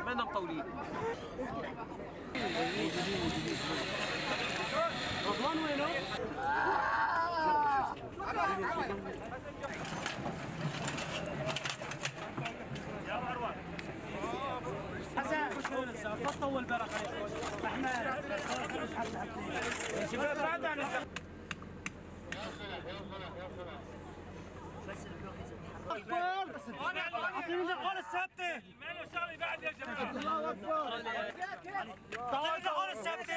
مالنا مطولين. رضوان وينه؟ يا مروان حسن فطوا البرق احنا شباب بعد عن بس اعطيني الغول الثابته ما له شغله بعد يا جماعه. الله اكبر طلعنا الغول الثابته.